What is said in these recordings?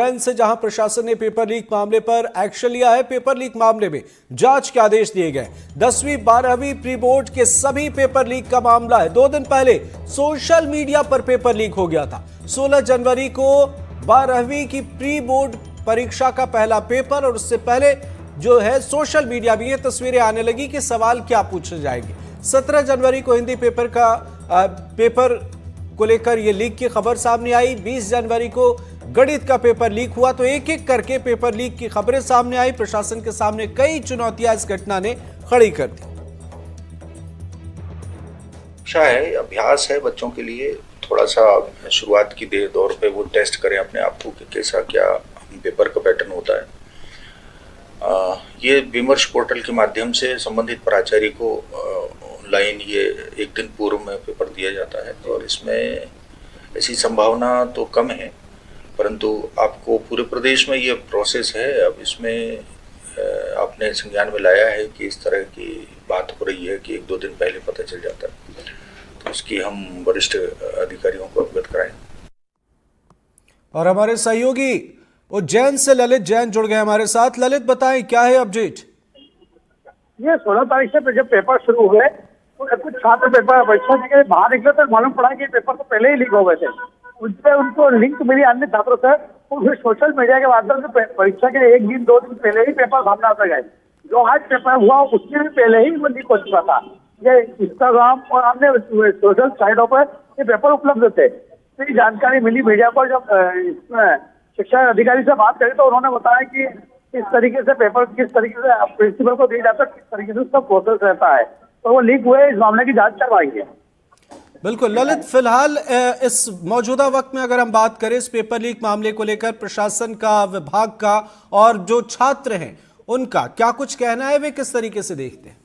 से जहां प्रशासन ने पेपर लीक मामले पर एक्शन लिया है। पेपर लीक मामले में जांच के आदेश दिए गए। 10वीं 12वीं प्री बोर्ड के सभी पेपर लीक का मामला है। 2 दिन पहले सोशल मीडिया पर पेपर लीक हो गया था। 16 जनवरी को 12वीं की प्री बोर्ड परीक्षा का पहला पेपर और उससे पहले जो है सोशल मीडिया भी ये तस्वीरें आने लगी कि सवाल क्या पूछे जाएंगे। 17 जनवरी को हिंदी पेपर को लेकर यह लीक की खबर सामने आई। 20 जनवरी को गणित का पेपर लीक हुआ। तो एक एक करके पेपर लीक की खबरें सामने आई। प्रशासन के सामने कई चुनौतियां इस घटना ने खड़ी कर दी। अच्छा है, अभ्यास है बच्चों के लिए। थोड़ा सा शुरुआत की दौर पे वो टेस्ट करें अपने आप को कि कैसा क्या पेपर का पैटर्न होता है। ये विमर्श पोर्टल के माध्यम से संबंधित प्राचार्य को ऑनलाइन ये एक दिन पूर्व में पेपर दिया जाता है और इसमें ऐसी संभावना तो कम है, परंतु आपको पूरे प्रदेश में ये प्रोसेस है। अब इसमें आपने संज्ञान में लाया है कि इस तरह की बात हो रही है कि 1-2 दिन पहले पता चल जाता है, तो इसकी हम वरिष्ठ अधिकारियों को अवगत कराएं। और हमारे सहयोगी उज्जैन से ललित जैन जुड़ गए हमारे साथ। ललित, बताएं क्या है अपडेट? ये 16 तारीख से जब पेपर शुरू हुए तो कुछ छात्र पेपर परीक्षा के बाहर निकले तो मालूम पड़ा कि पेपर तो पहले ही लीक हो गए थे। उसपे उनको लिंक मिली अन्य छात्रों से, और फिर सोशल मीडिया के माध्यम से परीक्षा के 1 दिन 2 दिन पहले ही पेपर सामने आते गए। जो आज पेपर हुआ उससे भी पहले ही वो लीक हो चुका था। ये इंस्टाग्राम और अन्य सोशल साइटों पर ये पेपर उपलब्ध थे। तो ये जानकारी मिली मीडिया को। जब इसमें शिक्षा अधिकारी से बात करी तो उन्होंने बताया कि इस तरीके से पेपर किस तरीके से प्रिंसिपल को दिया जाता है, किस तरीके से उसका प्रोसेस रहता है। तो वो लीक हुए, इस मामले की जांच करवाई है। बिल्कुल ललित, फिलहाल इस मौजूदा वक्त में अगर हम बात करें इस पेपर लीक मामले को लेकर प्रशासन का, विभाग का और जो छात्र हैं उनका क्या कुछ कहना है, वे किस तरीके से देखते हैं?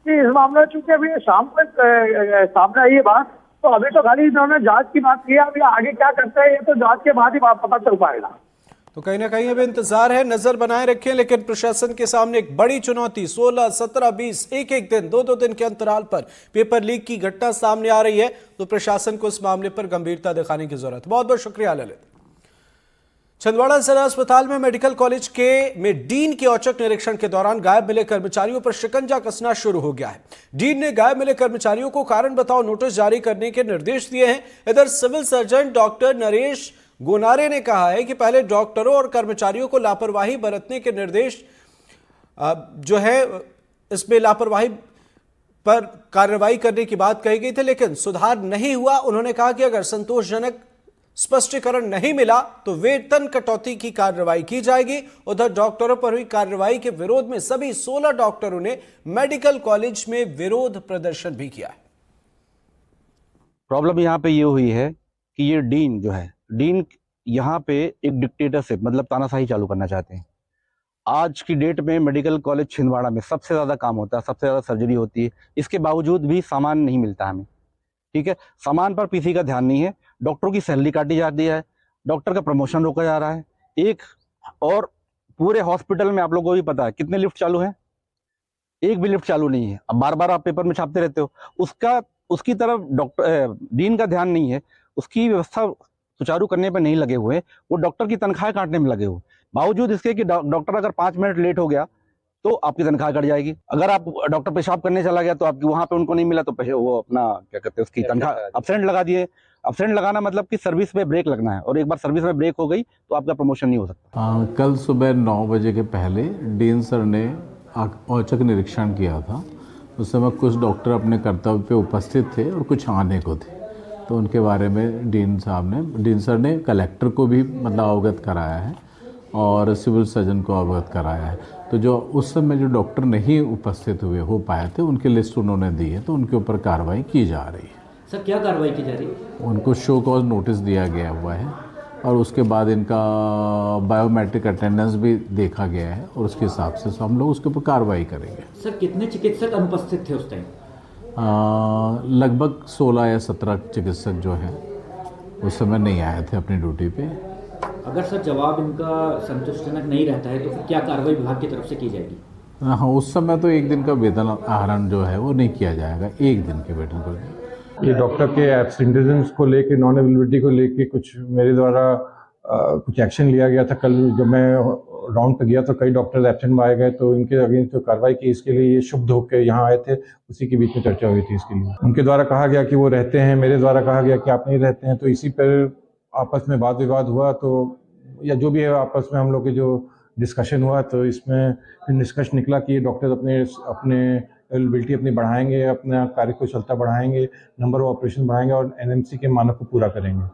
इस मामले चूंकि अभी शाम तक सामने आई है बात, तो अभी तो खाली इन्होंने जांच की बात की है। अभी आगे क्या करते हैं ये तो जांच के बाद ही पता चल पाएगा। तो कहीं ना कहीं अभी इंतजार है, नजर बनाए रखें। लेकिन प्रशासन के सामने एक बड़ी चुनौती 16, 17, 20 एक दिन 2-2 दिन के अंतराल पर पेपर लीक की घटना सामने आ रही है। तो प्रशासन को इस मामले पर गंभीरता दिखाने की जरूरत है। बहुत बहुत शुक्रिया ललित। छिंदवाड़ा जिला अस्पताल में मेडिकल कॉलेज में डीन के औचक निरीक्षण के दौरान गायब मिले कर्मचारियों पर शिकंजा कसना शुरू हो गया है। डीन ने गायब मिले कर्मचारियों को कारण बताओ नोटिस जारी करने के निर्देश दिए हैं। इधर सिविल सर्जन डॉक्टर नरेश गोनारे ने कहा है कि पहले डॉक्टरों और कर्मचारियों को लापरवाही बरतने के निर्देश जो है इसमें लापरवाही पर कार्रवाई करने की बात कही गई थी, लेकिन सुधार नहीं हुआ। उन्होंने कहा कि अगर संतोषजनक स्पष्टीकरण नहीं मिला तो वेतन कटौती की कार्रवाई की जाएगी। उधर डॉक्टरों पर हुई कार्रवाई के विरोध में सभी 16 डॉक्टरों ने मेडिकल कॉलेज में विरोध प्रदर्शन भी किया है। प्रॉब्लम यहाँ पे ये हुई है कि ये डीन जो है, डीन यहाँ पे एक डिक्टेटरशिप मतलब तानाशाही चालू करना चाहते हैं। आज की डेट में मेडिकल कॉलेज छिंदवाड़ा में सबसे ज़्यादा काम होता है, सबसे ज़्यादा सर्जरी होती है। इसके बावजूद भी सामान नहीं मिलता हमें, ठीक है। सामान पर किसी का ध्यान नहीं है। डॉक्टरों की सैलरी काटी जाती है, डॉक्टर का प्रमोशन रोका जा रहा है। एक और पूरे हॉस्पिटल में आप लोगों को भी पता है कितने लिफ्ट चालू हैं, एक भी लिफ्ट चालू नहीं है। अब बार बार आप पेपर में छापते रहते हो, उसकी तरफ डॉक्टर डीन का ध्यान नहीं है। उसकी व्यवस्था सुचारू करने पर नहीं लगे हुए, वो डॉक्टर की तनख्वाह काटने में लगे हुए। बावजूद इसके कि डॉक्टर अगर 5 मिनट लेट हो गया तो आपकी तनख्वाह कट जाएगी। अगर आप डॉक्टर पेशाब करने चला गया तो आपकी वहां पे उनको नहीं मिला तो वो अपना क्या कहते हैं उसकी तनख्वाह अब्सेंट लगा दिए। अब्सेंट लगाना मतलब कि सर्विस में ब्रेक लगना है, और एक बार सर्विस में ब्रेक हो गई तो आपका प्रमोशन नहीं हो सकता। कल सुबह 9 बजे के पहले डीन सर ने औचक निरीक्षण किया था। उस समय कुछ डॉक्टर अपने कर्तव्य पे उपस्थित थे और कुछ आने को थे, तो उनके बारे में डीन सर ने कलेक्टर को भी मतलब अवगत कराया है और सिविल सर्जन को अवगत कराया है। तो जो उस समय जो डॉक्टर नहीं उपस्थित हो पाए थे उनकी लिस्ट उन्होंने दी है, तो उनके ऊपर कार्रवाई की जा रही है। सर क्या कार्रवाई की जा रही है? उनको शो कॉज नोटिस दिया गया हुआ है और उसके बाद इनका बायोमेट्रिक अटेंडेंस भी देखा गया है और उसके हिसाब से हम लोग उसके ऊपर कार्रवाई करेंगे। सर कितने चिकित्सक अनुपस्थित थे उस टाइम? लगभग 16 या 17 चिकित्सक जो हैं उस समय नहीं आए थे अपनी ड्यूटी पे। अगर सर जवाब इनका संतोषजनक नहीं रहता है तो फिर क्या कार्रवाई विभाग की तरफ से की जाएगी? हाँ, उस समय तो 1 दिन का वेतन आहरण जो है वो नहीं किया जाएगा, 1 दिन के वेतन को। ये डॉक्टर के एब्सेंटिज्म को लेके, नॉन अवेलेबिलिटी को लेके कुछ मेरे द्वारा कुछ एक्शन लिया गया था। कल जब मैं राउंड पे गया तो कई डॉक्टर्स एब्सेंट आए गए, तो इनके अगेंस्ट जो कार्रवाई की इसके लिए ये शुभ होकर यहाँ आए थे, उसी के बीच में चर्चा हुई थी इसके लिए। उनके द्वारा कहा गया कि वो रहते हैं, मेरे द्वारा कहा गया कि आप नहीं रहते हैं, तो इसी पर आपस में वाद विवाद हुआ। तो या जो भी है आपस में हम लोग के जो डिस्कशन हुआ, तो इसमें फिर निष्कर्ष निकला कि ये डॉक्टर अपने अवेलेबिलिटी अपनी बढ़ाएंगे, अपना कार्यकुशलता बढ़ाएंगे, नंबर ऑफ ऑपरेशन बढ़ाएंगे और एनएमसी के मानक को पूरा करेंगे।